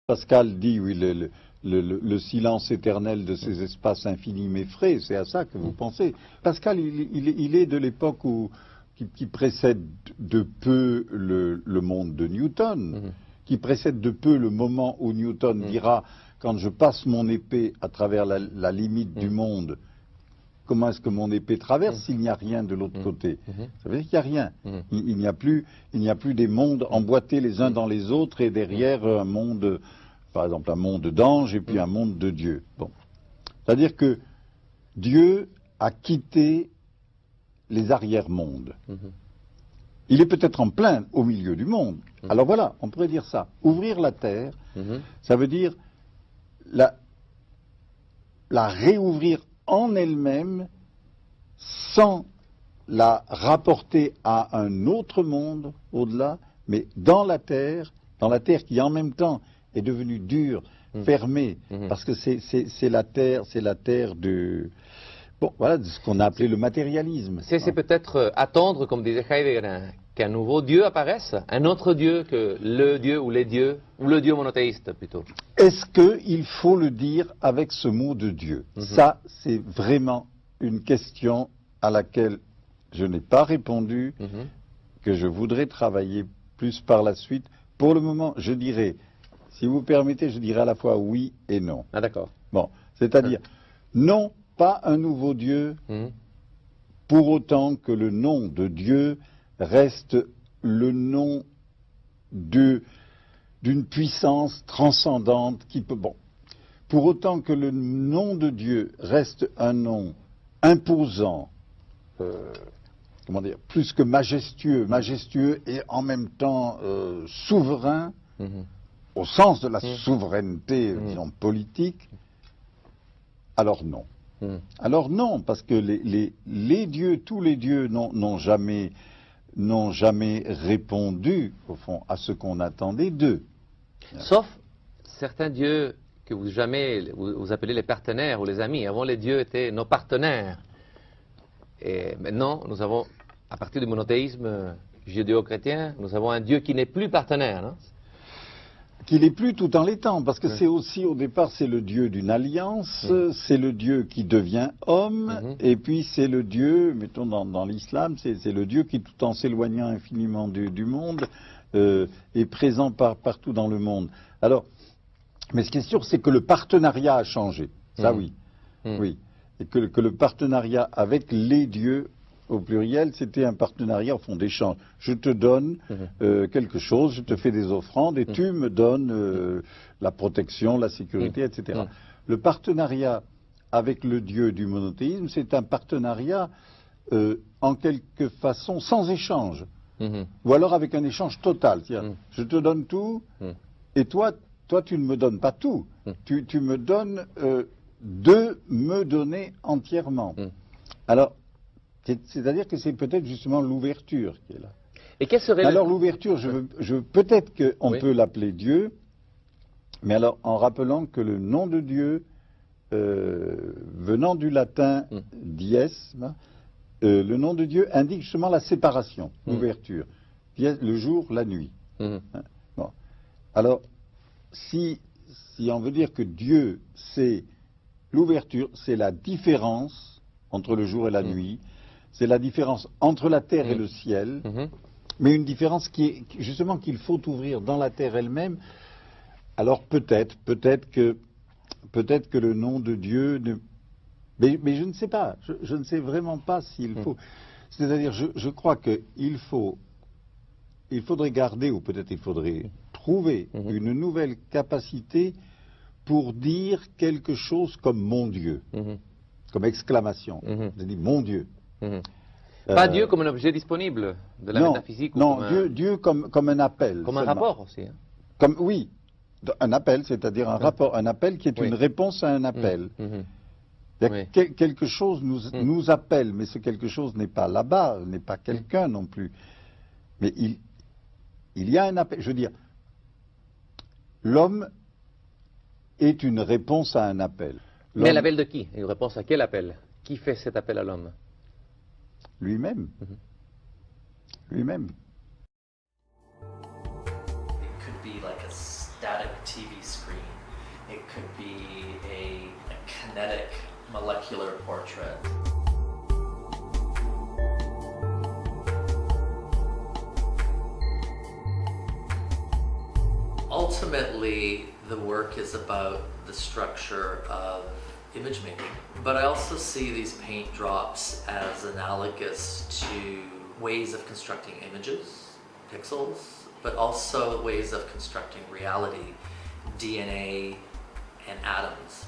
Pascal dit, oui, le silence éternel de ces espaces infinis m'effraie, c'est à ça que vous pensez. Pascal, il est de l'époque qui précède de peu le monde de Newton, qui précède de peu le moment où Newton dira, quand je passe mon épée à travers la limite du monde, comment est-ce que mon épée traverse s'il n'y a rien de l'autre côté? Ça veut dire qu'il n'y a rien. Il n'y a plus des mondes emboîtés les uns dans les autres et derrière un monde, par exemple un monde d'anges et puis un monde de Dieu. Bon. C'est-à-dire que Dieu a quitté les arrière-mondes. Il est peut-être en plein au milieu du monde. Alors voilà, on pourrait dire ça. Ouvrir la terre, ça veut dire la réouvrir en elle-même sans la rapporter à un autre monde au-delà, mais dans la terre qui en même temps est devenue dure, fermée, parce que c'est la terre de... Bon, voilà, de ce qu'on a appelé le matérialisme. C'est peut-être attendre, comme disait Heidegger, qu'un nouveau Dieu apparaisse, un autre Dieu que le Dieu ou les dieux, ou le Dieu monothéiste plutôt. Est-ce qu'il faut le dire avec ce mot de Dieu? Ça, c'est vraiment une question à laquelle je n'ai pas répondu, que je voudrais travailler plus par la suite. Pour le moment, je dirais, si vous permettez, je dirais à la fois oui et non. Ah d'accord. Bon, c'est-à-dire, non, pas un nouveau Dieu, pour autant que le nom de Dieu reste le nom d'une puissance transcendante qui peut... Bon, pour autant que le nom de Dieu reste un nom imposant, comment dire, plus que majestueux et en même temps souverain, au sens de la souveraineté, disons, politique, alors non. Alors non, parce que les dieux, tous les dieux n'ont jamais répondu, au fond, à ce qu'on attendait d'eux. Sauf certains dieux que vous appelez les partenaires ou les amis. Avant, les dieux étaient nos partenaires. Et maintenant, nous avons, à partir du monothéisme judéo-chrétien, nous avons un Dieu qui n'est plus partenaire, non? Qui n'est plus tout en l'étant, parce que c'est aussi, au départ, c'est le Dieu d'une alliance, c'est le Dieu qui devient homme, et puis c'est le Dieu, mettons dans l'islam, c'est le Dieu qui, tout en s'éloignant infiniment du monde, est présent partout dans le monde. Alors, mais ce qui est sûr, c'est que le partenariat a changé, ça oui, oui, et que le partenariat avec les dieux, au pluriel, c'était un partenariat au fond d'échange. Je te donne quelque chose, je te fais des offrandes et tu me donnes la protection, la sécurité, etc. Le partenariat avec le Dieu du monothéisme, c'est un partenariat en quelque façon sans échange. Ou alors avec un échange total. C'est-à-dire, je te donne tout et toi, tu ne me donnes pas tout. Tu me donnes de me donner entièrement. Alors, c'est-à-dire que c'est peut-être justement l'ouverture qui est là. Et quelle serait alors l'ouverture, peut-être qu'on peut l'appeler Dieu, mais alors en rappelant que le nom de Dieu, venant du latin dies, le nom de Dieu indique justement la séparation, l'ouverture. Dies, le jour, la nuit. Bon. Alors, si on veut dire que Dieu, c'est l'ouverture, c'est la différence entre le jour et la nuit, c'est la différence entre la terre et le ciel, mais une différence qui est justement qu'il faut ouvrir dans la terre elle-même. Alors peut-être que le nom de Dieu, mais je ne sais pas, je ne sais vraiment pas s'il faut. C'est-à-dire, je crois qu'il faudrait garder, ou peut-être il faudrait trouver une nouvelle capacité pour dire quelque chose comme mon Dieu, comme exclamation. Je dis mon Dieu. Pas Dieu comme un objet disponible de la métaphysique. Non, Dieu comme un appel. Comme un rapport aussi. Hein. Comme, oui, un appel, c'est-à-dire un rapport, un appel qui est une réponse à un appel. Quelque chose nous appelle, mais ce quelque chose n'est pas là-bas, n'est pas quelqu'un non plus. Mais il y a un appel. Je veux dire, l'homme est une réponse à un appel. Mais l'appel de qui? Une réponse à quel appel? Qui fait cet appel à l'homme? Lui-même. Lui-même. It could be like a static TV screen. It could be a kinetic molecular portrait. Ultimately, the work is about the structure of image making, but I also see these paint drops as analogous to ways of constructing images, pixels, but also ways of constructing reality, DNA and atoms.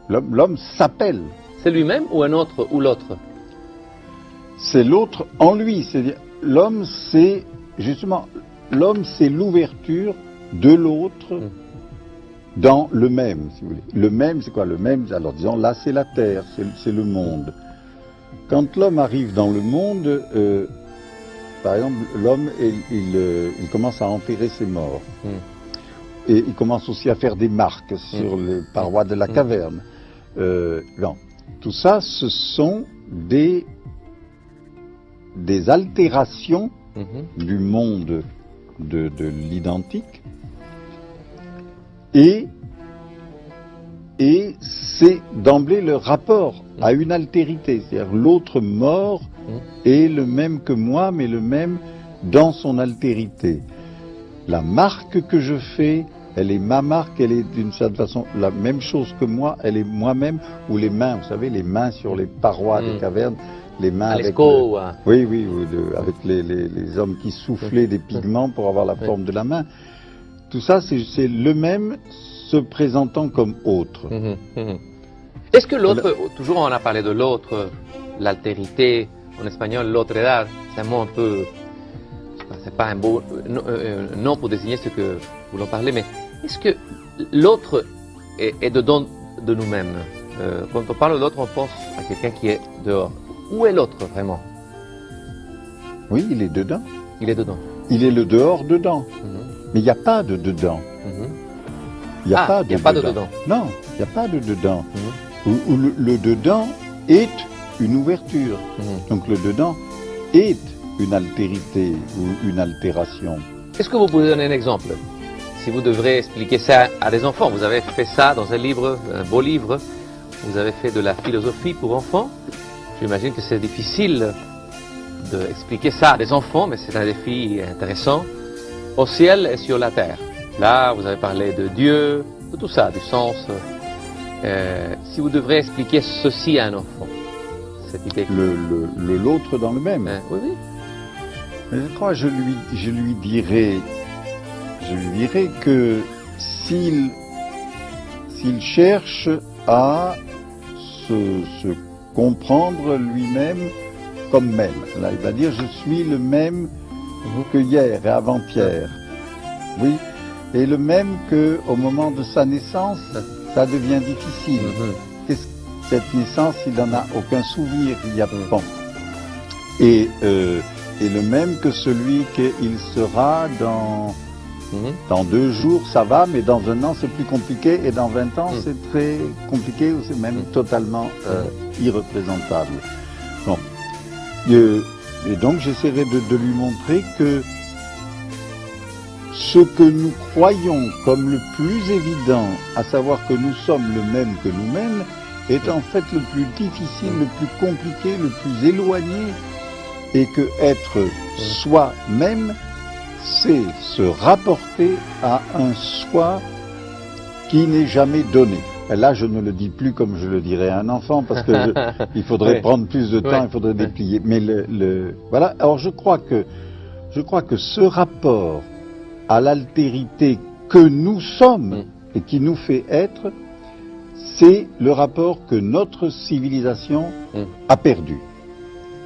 L'homme s'appelle. C'est lui-même ou un autre ou l'autre? C'est l'autre en lui. C'est-à-dire, l'homme, c'est justement, l'homme, c'est l'ouverture de l'autre dans le même, si vous voulez. Le même, c'est quoi? Le même, alors disons, là, c'est la terre, c'est le monde. Quand l'homme arrive dans le monde, par exemple, l'homme, il commence à enterrer ses morts. Et il commence aussi à faire des marques sur les parois de la caverne. Non. Tout ça, ce sont des altérations du monde de l'identique. Et c'est d'emblée le rapport à une altérité. C'est-à-dire l'autre mort est le même que moi, mais le même dans son altérité. La marque que je fais, elle est ma marque, elle est d'une certaine façon la même chose que moi, elle est moi-même, ou les mains, vous savez, les mains sur les parois des cavernes, les mains avec, oui, avec les hommes qui soufflaient des pigments pour avoir la forme de la main. Tout ça, c'est le même se présentant comme autre. Est-ce que l'autre, toujours on a parlé de l'autre, l'altérité, en espagnol, l'otredad, c'est un mot un peu... c'est pas un beau nom pour désigner ce que vous en parlez, mais est-ce que l'autre est dedans de nous-mêmes? Quand on parle de l'autre, on pense à quelqu'un qui est dehors. Où est l'autre vraiment? Oui, il est dedans. Il est dedans. Il est le dehors dedans. Mais il n'y a pas de dedans. Il n'y a pas de dedans. Non, il n'y a pas de dedans. Où le dedans est une ouverture. Donc le dedans est une altérité ou une altération. Est-ce que vous pouvez donner un exemple? Si vous devrez expliquer ça à des enfants, vous avez fait ça dans un livre, un beau livre, vous avez fait de la philosophie pour enfants. J'imagine que c'est difficile d'expliquer ça à des enfants, mais c'est un défi intéressant. Au ciel et sur la terre. Là, vous avez parlé de Dieu, de tout ça, du sens. Si vous devrez expliquer ceci à un enfant, cette idée. L'autre dans le même. Oui, oui. Je crois, je lui dirais que s'il cherche à se comprendre lui-même comme même, là il va dire je suis le même que hier et avant-hier, oui, et le même qu'au moment de sa naissance, ça devient difficile. Cette naissance, il n'en a aucun souvenir, il y a bon. Et le même que celui qu'il sera dans 2 jours, ça va, mais dans 1 an, c'est plus compliqué, et dans 20 ans, c'est très compliqué, ou c'est même totalement irreprésentable. Bon. Et donc, j'essaierai de lui montrer que ce que nous croyons comme le plus évident, à savoir que nous sommes le même que nous-mêmes, est en fait le plus difficile, le plus compliqué, le plus éloigné, et que être soi-même, c'est se rapporter à un soi qui n'est jamais donné. Et là, je ne le dis plus comme je le dirais à un enfant, parce que il faudrait prendre plus de temps, il faudrait déplier. Mais voilà. Alors, je crois que ce rapport à l'altérité que nous sommes et qui nous fait être, c'est le rapport que notre civilisation a perdu.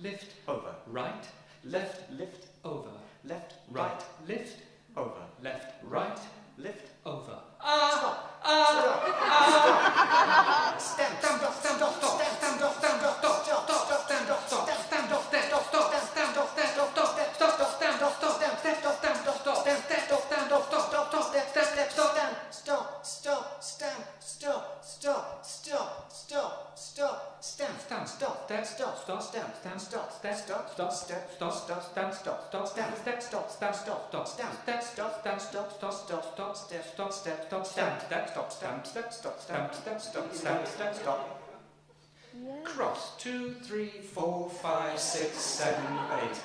lift, over, right, left, lift, over, left, right, lift, over, left, right, lift, over. Stop! Stand up, stand up, stand up, stand up, stand up, stand up, stop, stop, stop, stand up, stop, stand up, stand up, stop, stand up, stand up, stop, stop, stop, stand up, stop, stand up, stand up, stand up, stop, stand up, stand up, stop, stop, stop, stop. Cross 2, 3, 4, 5, 6, 7, 8.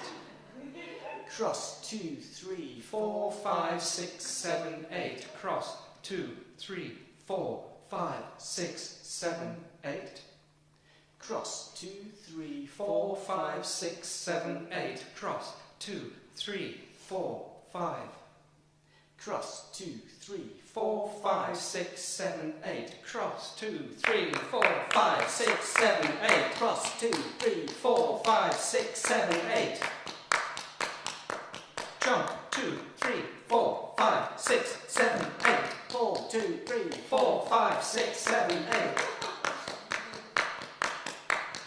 Cross 2, 3, 4, 5, 6, 7, 8. Cross 2, 3, 4, 5, 6, 7, 8. Cross 2, 3, 4, 5, 6, 7, 8. Cross 2, 3, 4, 5. Cross 2, 3, 4, 5, 6, 7, 8. Cross 2, 3, 4, 5, 6, 7, 8. Cross 2, 3, 4, 5, 6, 7, 8. Jump 2, 3, 4, 5, 6, 7, 8. Pull 2, 3, 4, 5, 6, 7, 8.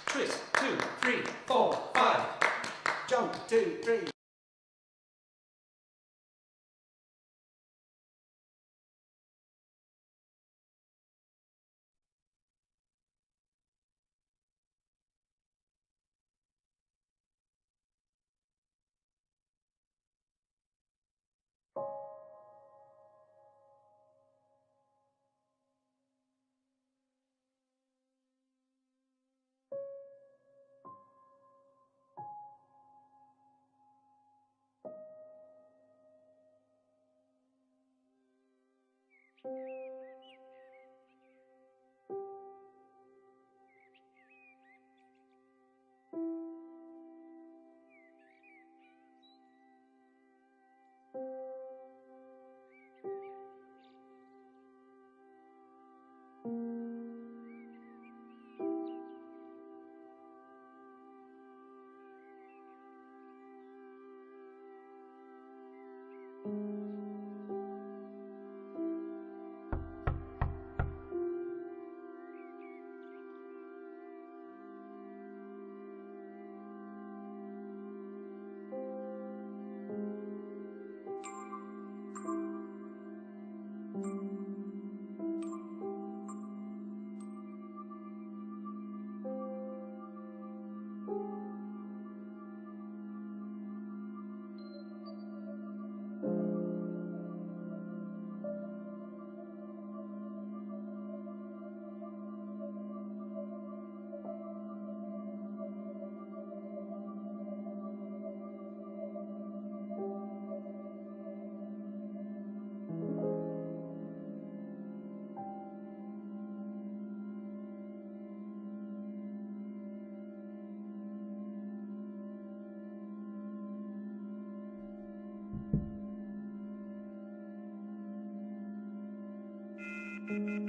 Twist 2, 3, 4, 5. Jump 2, 3. Thank you.